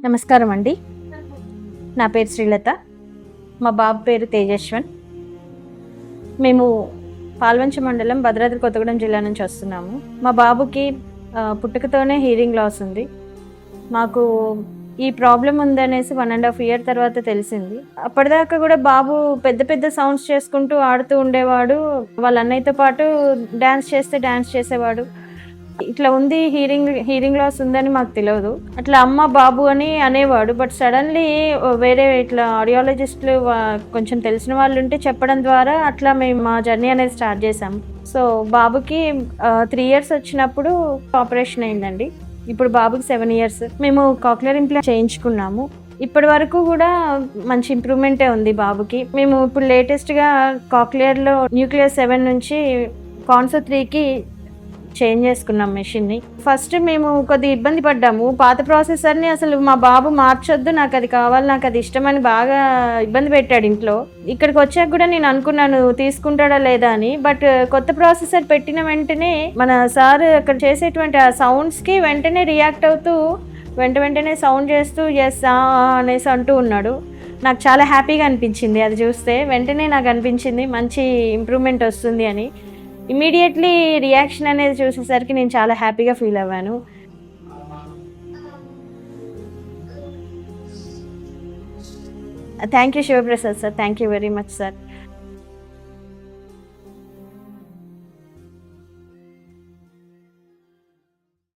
నమస్కారం అండి. నా పేరు శ్రీలత. మా బాబు పేరు తేజస్వన్. మేము పాల్వంచ మండలం, భద్రాద్రి కొత్తగూడెం జిల్లా నుంచి వస్తున్నాము. మా బాబుకి పుట్టుకతోనే హీరింగ్ లాస్ ఉంది. మాకు ఈ ప్రాబ్లం ఉందనేసి 1.5 year తర్వాత తెలిసింది. అప్పటిదాకా కూడా బాబు పెద్ద పెద్ద సౌండ్స్ చేసుకుంటూ ఆడుతూ ఉండేవాడు. వాళ్ళ అన్నయ్యతో పాటు డ్యాన్స్ చేసేవాడు. ఇట్లా ఉంది, హీరింగ్ లాస్ ఉందని మాకు తెలియదు. అట్లా అమ్మ బాబు అని అనేవాడు. బట్ సడన్లీ వేరే ఇట్లా ఆడియాలజిస్టులు కొంచెం తెలిసిన వాళ్ళు ఉంటే చెప్పడం ద్వారా అట్లా మేము మా జర్నీ అనేది స్టార్ట్ చేసాం. సో బాబుకి 3 years వచ్చినప్పుడు ఆపరేషన్ అయిందండి. ఇప్పుడు బాబుకి 7 years. మేము కాక్లియర్ ఇంప్లాంట్ చేయించుకున్నాము. ఇప్పటి వరకు కూడా మంచి ఇంప్రూవ్మెంటే ఉంది బాబుకి. మేము ఇప్పుడు లేటెస్ట్గా కాక్లియర్లో న్యూక్లియస్ 7 నుంచి కాన్సో 3కి చేంజ్ చేసుకున్నాం మెషిన్ని. ఫస్ట్ మేము కొద్దిగా ఇబ్బంది పడ్డాము. పాత ప్రాసెసర్ని అసలు మా బాబు మార్చొద్దు, నాకు అది కావాలి, నాకు అది ఇష్టమని బాగా ఇబ్బంది పెట్టాడు ఇంట్లో. ఇక్కడికి వచ్చాక కూడా నేను అనుకున్నాను తీసుకుంటాడా లేదా అని. బట్ కొత్త ప్రాసెసర్ పెట్టిన వెంటనే మన సార్ అక్కడ చేసేటువంటి ఆ సౌండ్స్కి వెంటనే రియాక్ట్ అవుతూ వెంటనే సౌండ్ చేస్తూ ఎస్ అనేసి అంటూ ఉన్నాడు. నాకు చాలా హ్యాపీగా అనిపించింది అది చూస్తే. వెంటనే నాకు అనిపించింది మంచి ఇంప్రూవ్మెంట్ వస్తుంది అని. ఇమీడియట్లీ రియాక్షన్ అనేది చూసేసరికి నేను చాలా హ్యాపీగా ఫీల్ అవ్వాను. Thank you Shivaprasad sir, thank you very much sir.